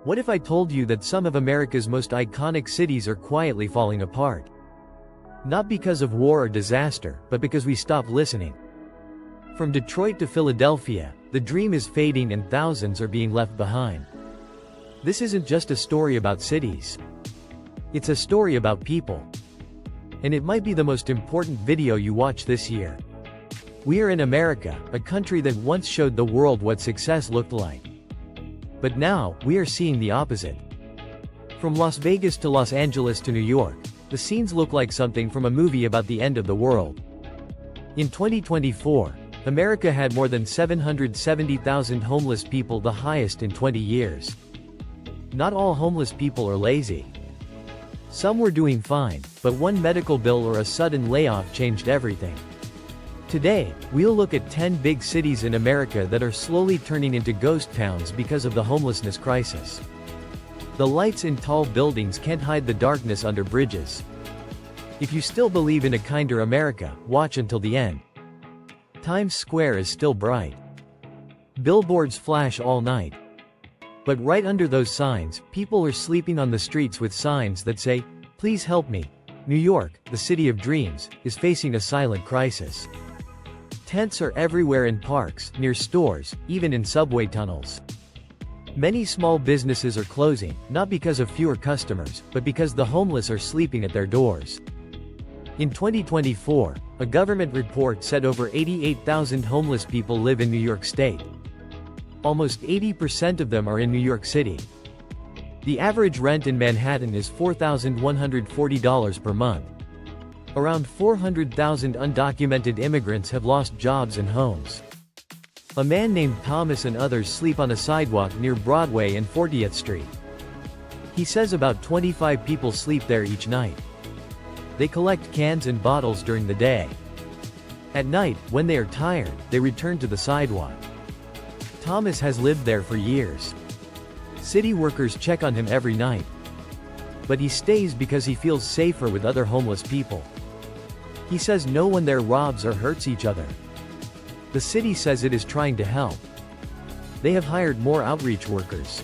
What if I told you that some of America's most iconic cities are quietly falling apart? Not because of war or disaster, but because we stopped listening. From Detroit to Philadelphia, the dream is fading and thousands are being left behind. This isn't just a story about cities. It's a story about people. And it might be the most important video you watch this year. We are in America, a country that once showed the world what success looked like. But now, we are seeing the opposite. From Las Vegas to Los Angeles to New York, the scenes look like something from a movie about the end of the world. In 2024, America had more than 770,000 homeless people, the highest in 20 years. Not all homeless people are lazy. Some were doing fine, but one medical bill or a sudden layoff changed everything. Today, we'll look at 10 big cities in America that are slowly turning into ghost towns because of the homelessness crisis. The lights in tall buildings can't hide the darkness under bridges. If you still believe in a kinder America, watch until the end. Times Square is still bright. Billboards flash all night. But right under those signs, people are sleeping on the streets with signs that say, "Please help me." New York, the city of dreams, is facing a silent crisis. Tents are everywhere in parks, near stores, even in subway tunnels. Many small businesses are closing, not because of fewer customers, but because the homeless are sleeping at their doors. In 2024, a government report said over 88,000 homeless people live in New York State. Almost 80% of them are in New York City. The average rent in Manhattan is $4,140 per month. Around 400,000 undocumented immigrants have lost jobs and homes. A man named Thomas and others sleep on a sidewalk near Broadway and 40th Street. He says about 25 people sleep there each night. They collect cans and bottles during the day. At night, when they are tired, they return to the sidewalk. Thomas has lived there for years. City workers check on him every night. But he stays because he feels safer with other homeless people. He says no one there robs or hurts each other. The city says it is trying to help. They have hired more outreach workers.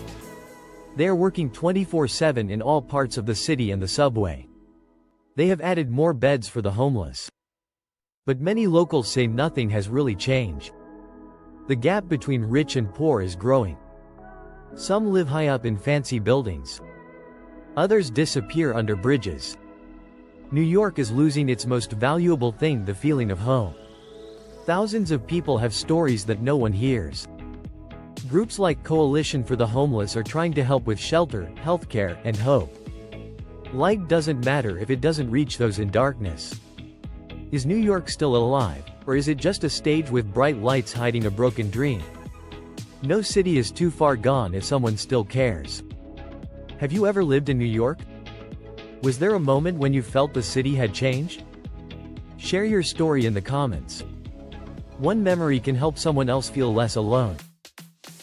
They are working 24/7 in all parts of the city and the subway. They have added more beds for the homeless. But many locals say nothing has really changed. The gap between rich and poor is growing. Some live high up in fancy buildings. Others disappear under bridges. New York is losing its most valuable thing, the feeling of home. Thousands of people have stories that no one hears. Groups like Coalition for the Homeless are trying to help with shelter, healthcare, and hope. Light doesn't matter if it doesn't reach those in darkness. Is New York still alive, or is it just a stage with bright lights hiding a broken dream? No city is too far gone if someone still cares. Have you ever lived in New York? Was there a moment when you felt the city had changed? Share your story in the comments. One memory can help someone else feel less alone.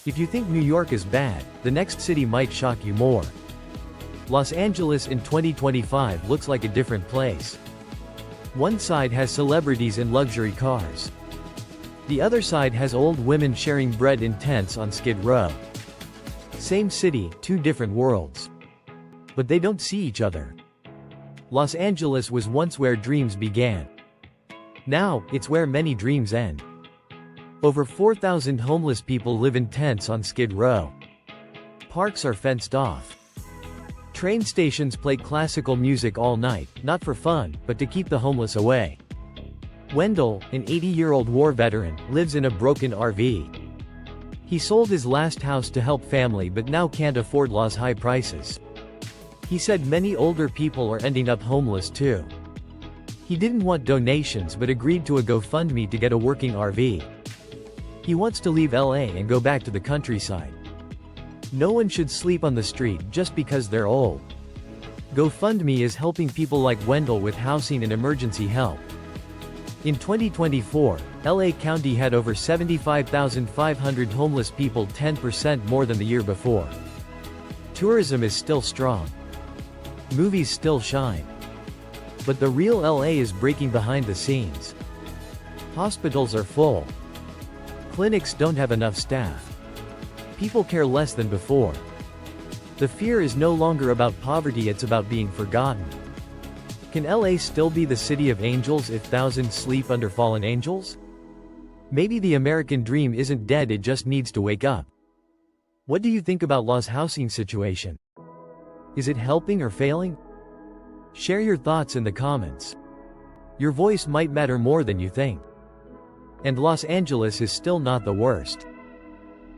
If you think New York is bad, the next city might shock you more. Los Angeles in 2025 looks like a different place. One side has celebrities in luxury cars. The other side has old women sharing bread in tents on Skid Row. Same city, two different worlds. But they don't see each other. Los Angeles was once where dreams began. Now, it's where many dreams end. Over 4,000 homeless people live in tents on Skid Row. Parks are fenced off. Train stations play classical music all night, not for fun, but to keep the homeless away. Wendell, an 80-year-old war veteran, lives in a broken RV. He sold his last house to help family but now can't afford law's high prices. He said many older people are ending up homeless too. He didn't want donations but agreed to a GoFundMe to get a working RV. He wants to leave LA and go back to the countryside. No one should sleep on the street just because they're old. GoFundMe is helping people like Wendell with housing and emergency help. In 2024, LA County had over 75,500 homeless people, 10% more than the year before. Tourism is still strong. Movies still shine. But the real LA is breaking behind the scenes. Hospitals are full. Clinics don't have enough staff. People care less than before. The fear is no longer about poverty, it's about being forgotten. Can LA still be the city of angels if thousands sleep under fallen angels? Maybe the American dream isn't dead, it just needs to wake up. What do you think about LA's housing situation? Is it helping or failing? Share your thoughts in the comments. Your voice might matter more than you think. And Los Angeles is still not the worst.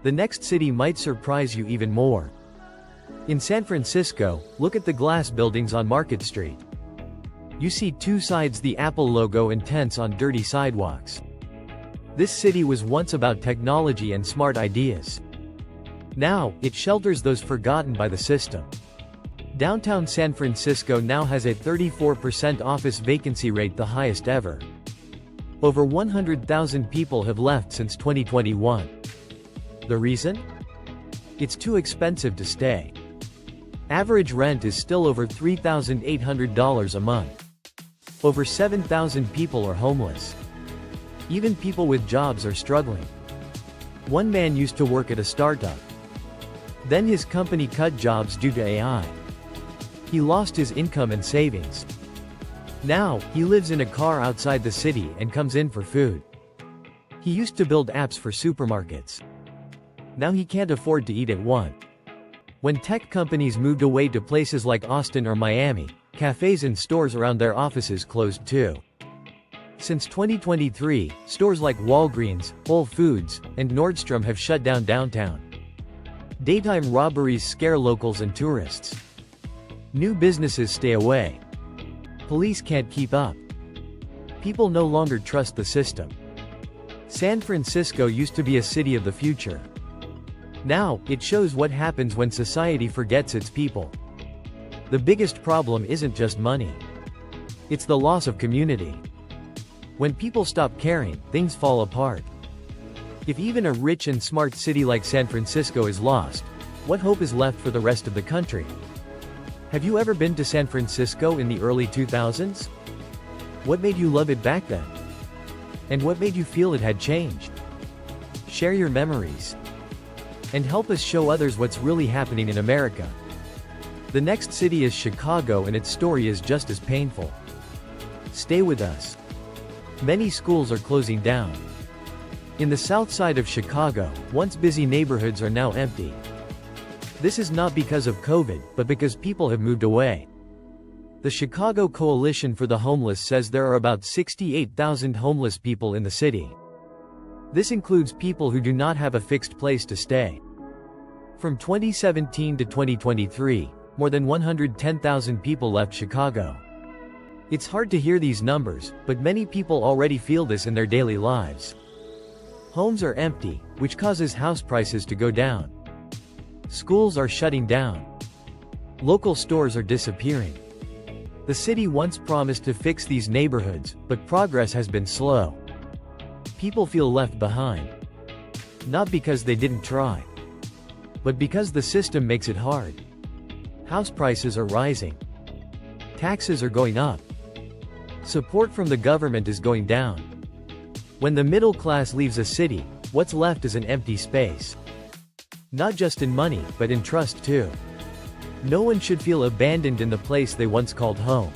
The next city might surprise you even more. In San Francisco, look at the glass buildings on Market Street. You see two sides the Apple logo and tents on dirty sidewalks. This city was once about technology and smart ideas. Now, it shelters those forgotten by the system. Downtown San Francisco now has a 34% office vacancy rate, the highest ever. Over 100,000 people have left since 2021. The reason? It's too expensive to stay. Average rent is still over $3,800 a month. Over 7,000 people are homeless. Even people with jobs are struggling. One man used to work at a startup. Then his company cut jobs due to AI. He lost his income and savings. Now, he lives in a car outside the city and comes in for food. He used to build apps for supermarkets. Now he can't afford to eat at one. When tech companies moved away to places like Austin or Miami, cafes and stores around their offices closed too. Since 2023, stores like Walgreens, Whole Foods, and Nordstrom have shut down downtown. Daytime robberies scare locals and tourists. New businesses stay away. Police can't keep up. People no longer trust the system. San Francisco used to be a city of the future. Now, it shows what happens when society forgets its people. The biggest problem isn't just money. It's the loss of community. When people stop caring, things fall apart. If even a rich and smart city like San Francisco is lost, what hope is left for the rest of the country? Have you ever been to San Francisco in the early 2000s? What made you love it back then? And what made you feel it had changed? Share your memories. And help us show others what's really happening in America. The next city is Chicago, and its story is just as painful. Stay with us. Many schools are closing down. In the south side of Chicago, once busy neighborhoods are now empty. This is not because of COVID, but because people have moved away. The Chicago Coalition for the Homeless says there are about 68,000 homeless people in the city. This includes people who do not have a fixed place to stay. From 2017 to 2023, more than 110,000 people left Chicago. It's hard to hear these numbers, but many people already feel this in their daily lives. Homes are empty, which causes house prices to go down. Schools are shutting down. Local stores are disappearing. The city once promised to fix these neighborhoods, but progress has been slow. People feel left behind. Not because they didn't try, but because the system makes it hard. House prices are rising. Taxes are going up. Support from the government is going down. When the middle class leaves a city, what's left is an empty space. Not just in money, but in trust too. No one should feel abandoned in the place they once called home.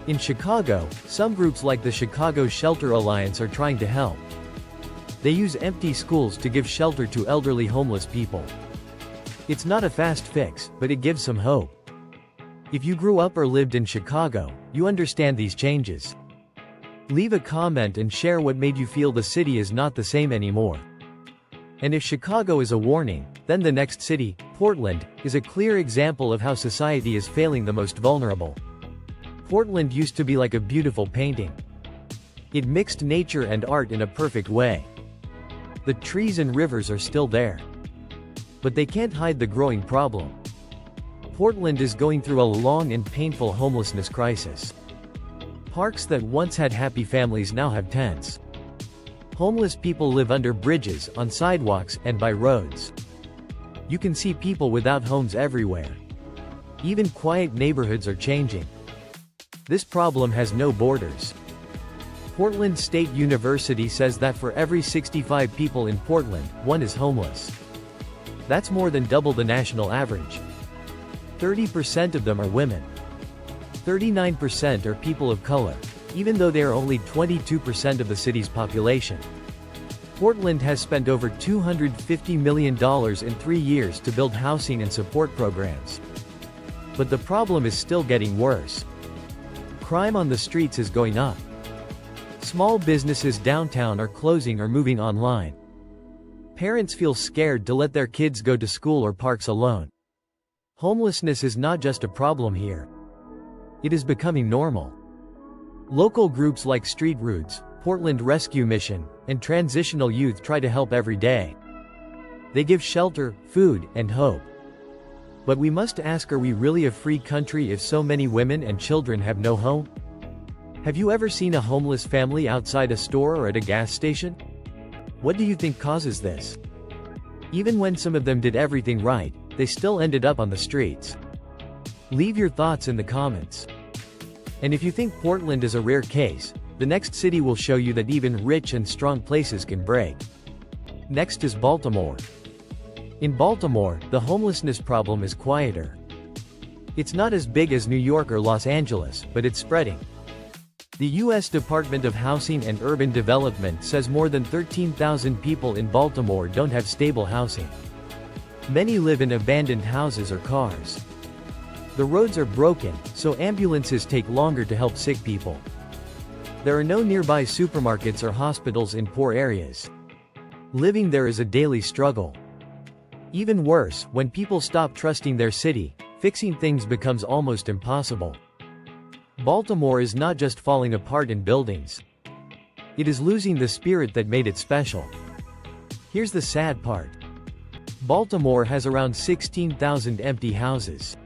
In Chicago, some groups like the Chicago Shelter Alliance are trying to help. They use empty schools to give shelter to elderly homeless people. It's not a fast fix, but it gives some hope. If you grew up or lived in Chicago, you understand these changes. Leave a comment and share what made you feel the city is not the same anymore. And if Chicago is a warning, then the next city, Portland, is a clear example of how society is failing the most vulnerable. Portland used to be like a beautiful painting. It mixed nature and art in a perfect way. The trees and rivers are still there. But they can't hide the growing problem. Portland is going through a long and painful homelessness crisis. Parks that once had happy families now have tents. Homeless people live under bridges, on sidewalks, and by roads. You can see people without homes everywhere. Even quiet neighborhoods are changing. This problem has no borders. Portland State University says that for every 65 people in Portland, one is homeless. That's more than double the national average. 30% of them are women. 39% are people of color, even though they are only 22% of the city's population. Portland has spent over $250 million in 3 years to build housing and support programs. But the problem is still getting worse. Crime on the streets is going up. Small businesses downtown are closing or moving online. Parents feel scared to let their kids go to school or parks alone. Homelessness is not just a problem here. It is becoming normal. Local groups like Street Roots, Portland Rescue Mission, and Transitional Youth try to help every day. They give shelter, food, and hope. But we must ask, are we really a free country if so many women and children have no home? Have you ever seen a homeless family outside a store or at a gas station? What do you think causes this? Even when some of them did everything right, they still ended up on the streets. Leave your thoughts in the comments. And if you think Portland is a rare case, the next city will show you that even rich and strong places can break. Next is Baltimore. In Baltimore, the homelessness problem is quieter. It's not as big as New York or Los Angeles, but it's spreading. The U.S. Department of Housing and Urban Development says more than 13,000 people in Baltimore don't have stable housing. Many live in abandoned houses or cars. The roads are broken, so ambulances take longer to help sick people. There are no nearby supermarkets or hospitals in poor areas. Living there is a daily struggle. Even worse, when people stop trusting their city, fixing things becomes almost impossible. Baltimore is not just falling apart in buildings. It is losing the spirit that made it special. Here's the sad part. Baltimore has around 16,000 empty houses.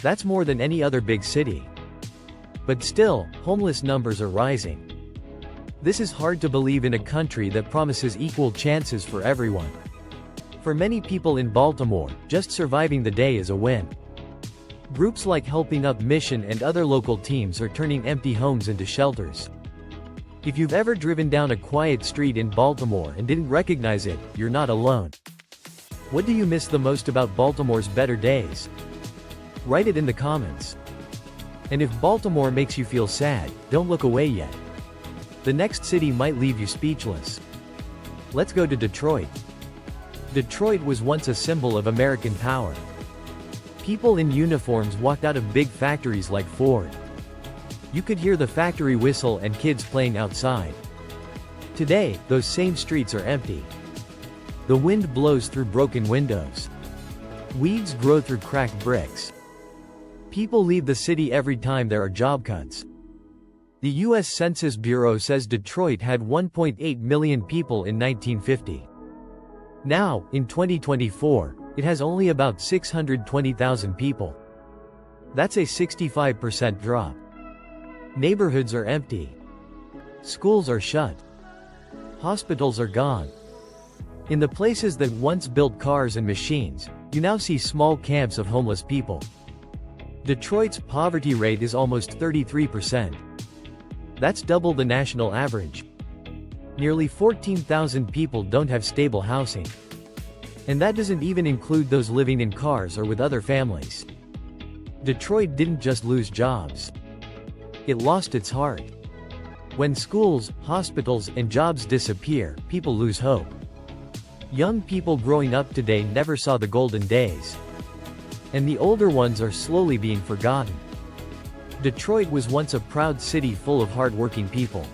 That's more than any other big city. But still, homeless numbers are rising. This is hard to believe in a country that promises equal chances for everyone. For many people in Baltimore, just surviving the day is a win. Groups like Helping Up Mission and other local teams are turning empty homes into shelters. If you've ever driven down a quiet street in Baltimore and didn't recognize it, you're not alone. What do you miss the most about Baltimore's better days? Write it in the comments. And if Baltimore makes you feel sad, don't look away yet. The next city might leave you speechless. Let's go to Detroit. Detroit was once a symbol of American power. People in uniforms walked out of big factories like Ford. You could hear the factory whistle and kids playing outside. Today, those same streets are empty. The wind blows through broken windows. Weeds grow through cracked bricks. People leave the city every time there are job cuts. The U.S. Census Bureau says Detroit had 1.8 million people in 1950. Now, in 2024, it has only about 620,000 people. That's a 65% drop. Neighborhoods are empty. Schools are shut. Hospitals are gone. In the places that once built cars and machines, you now see small camps of homeless people. Detroit's poverty rate is almost 33%. That's double the national average. Nearly 14,000 people don't have stable housing. And that doesn't even include those living in cars or with other families. Detroit didn't just lose jobs. It lost its heart. When schools, hospitals, and jobs disappear, people lose hope. Young people growing up today never saw the golden days. And the older ones are slowly being forgotten. Detroit was once a proud city full of hard-working people.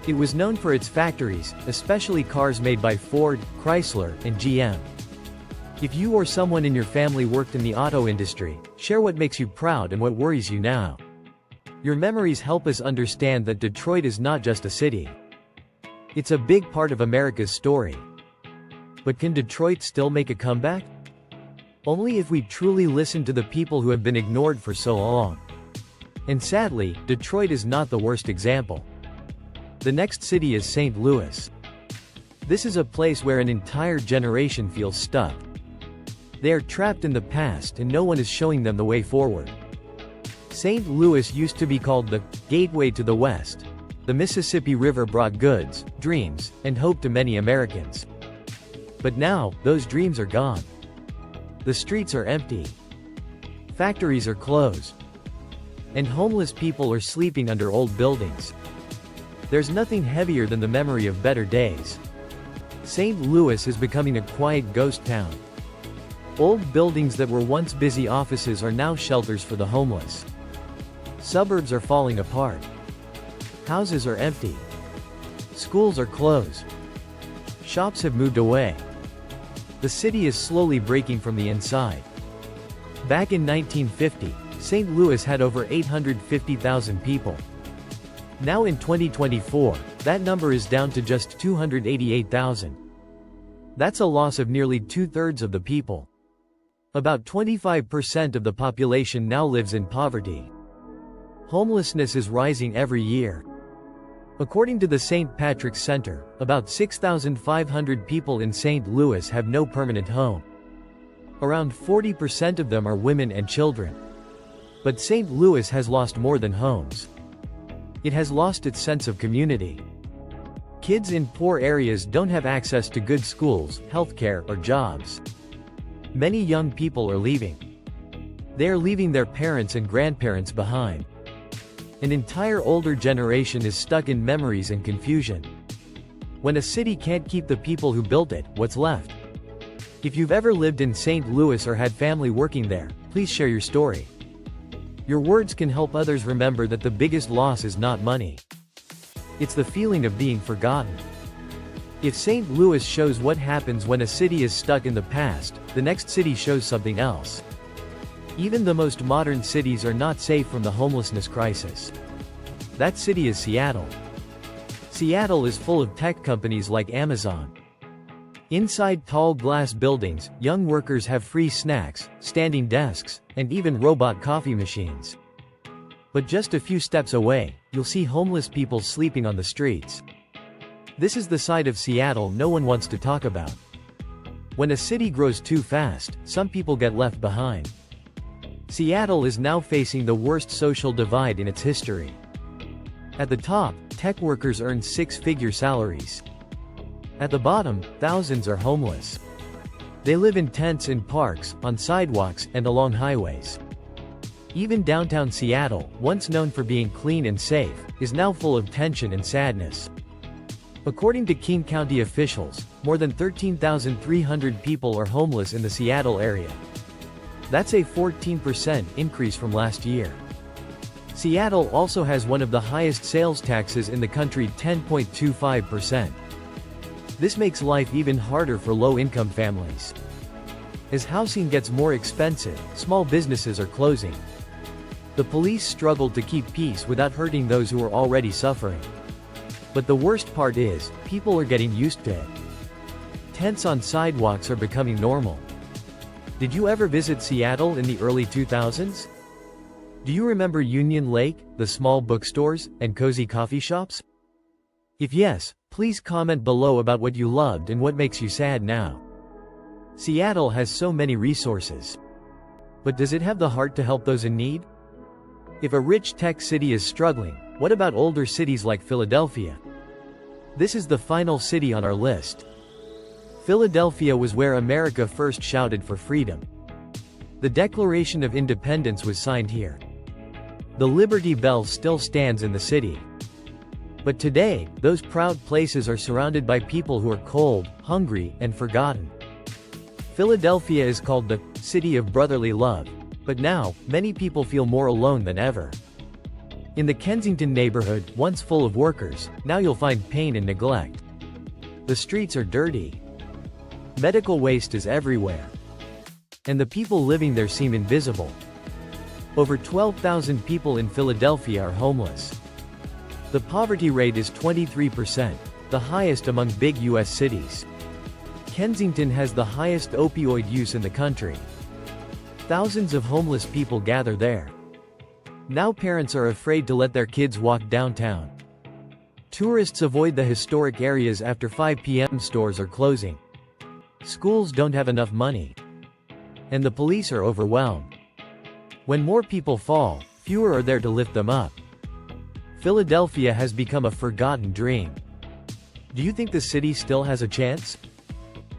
It was known for its factories, especially cars made by Ford, Chrysler, and GM. If you or someone in your family worked in the auto industry, share what makes you proud and what worries you now. Your memories help us understand that Detroit is not just a city. It's a big part of America's story. But can Detroit still make a comeback? Only if we truly listen to the people who have been ignored for so long. And sadly, Detroit is not the worst example. The next city is St. Louis. This is a place where an entire generation feels stuck. They are trapped in the past and no one is showing them the way forward. St. Louis used to be called the Gateway to the West. The Mississippi River brought goods, dreams, and hope to many Americans. But now, those dreams are gone. The streets are empty. Factories are closed. And homeless people are sleeping under old buildings. There's nothing heavier than the memory of better days. St. Louis is becoming a quiet ghost town. Old buildings that were once busy offices are now shelters for the homeless. Suburbs are falling apart. Houses are empty. Schools are closed. Shops have moved away. The city is slowly breaking from the inside. Back in 1950, St. Louis had over 850,000 people. Now in 2024, that number is down to just 288,000. That's a loss of nearly 2/3 of the people. About 25% of the population now lives in poverty. Homelessness is rising every year. According to the St. Patrick's Center, about 6,500 people in St. Louis have no permanent home. Around 40% of them are women and children. But St. Louis has lost more than homes. It has lost its sense of community. Kids in poor areas don't have access to good schools, healthcare, or jobs. Many young people are leaving. They are leaving their parents and grandparents behind. An entire older generation is stuck in memories and confusion. When a city can't keep the people who built it, what's left? If you've ever lived in St. Louis or had family working there, please share your story. Your words can help others remember that the biggest loss is not money. It's the feeling of being forgotten. If St. Louis shows what happens when a city is stuck in the past, the next city shows something else. Even the most modern cities are not safe from the homelessness crisis. That city is Seattle. Seattle is full of tech companies like Amazon. Inside tall glass buildings, young workers have free snacks, standing desks, and even robot coffee machines. But just a few steps away, you'll see homeless people sleeping on the streets. This is the side of Seattle no one wants to talk about. When a city grows too fast, some people get left behind. Seattle is now facing the worst social divide in its history. At the top, tech workers earn six-figure salaries. At the bottom, thousands are homeless. They live in tents in parks, on sidewalks, and along highways. Even downtown Seattle, once known for being clean and safe, is now full of tension and sadness. According to King County officials, more than 13,300 people are homeless in the Seattle area. That's a 14% increase from last year. Seattle also has one of the highest sales taxes in the country, 10.25%. This makes life even harder for low-income families. As housing gets more expensive, small businesses are closing. The police struggle to keep peace without hurting those who are already suffering. But the worst part is, people are getting used to it. Tents on sidewalks are becoming normal. Did you ever visit Seattle in the early 2000s? Do you remember Union Lake, the small bookstores, and cozy coffee shops? If yes, please comment below about what you loved and what makes you sad now. Seattle has so many resources. But does it have the heart to help those in need? If a rich tech city is struggling, what about older cities like Philadelphia? This is the final city on our list. Philadelphia was where America first shouted for freedom. The Declaration of Independence was signed here. The Liberty Bell still stands in the city. But today, those proud places are surrounded by people who are cold, hungry, and forgotten. Philadelphia is called the city of brotherly love, but now, many people feel more alone than ever. In the Kensington neighborhood, once full of workers, now you'll find pain and neglect. The streets are dirty. Medical waste is everywhere. And the people living there seem invisible. Over 12,000 people in Philadelphia are homeless. The poverty rate is 23%, the highest among big U.S. cities. Kensington has the highest opioid use in the country. Thousands of homeless people gather there. Now parents are afraid to let their kids walk downtown. Tourists avoid the historic areas after 5 p.m. Stores are closing. Schools don't have enough money. And the police are overwhelmed. When more people fall, fewer are there to lift them up. Philadelphia has become a forgotten dream. Do you think the city still has a chance?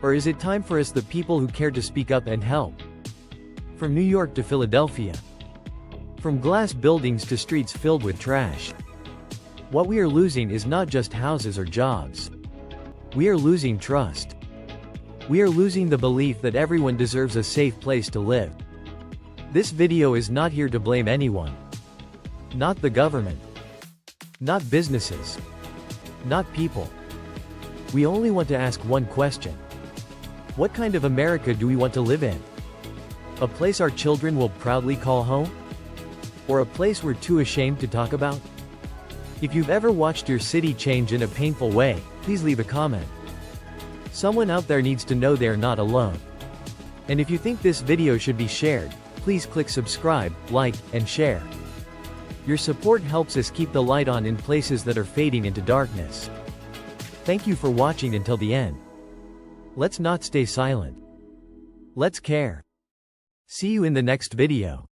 Or is it time for us, the people who care, to speak up and help? From New York to Philadelphia. From glass buildings to streets filled with trash. What we are losing is not just houses or jobs. We are losing trust. We are losing the belief that everyone deserves a safe place to live. This video is not here to blame anyone. Not the government. Not businesses. Not people. We only want to ask one question. What kind of America do we want to live in? A place our children will proudly call home? Or a place we're too ashamed to talk about? If you've ever watched your city change in a painful way, please leave a comment. Someone out there needs to know they are not alone. And if you think this video should be shared, please click subscribe, like, and share. Your support helps us keep the light on in places that are fading into darkness. Thank you for watching until the end. Let's not stay silent. Let's care. See you in the next video.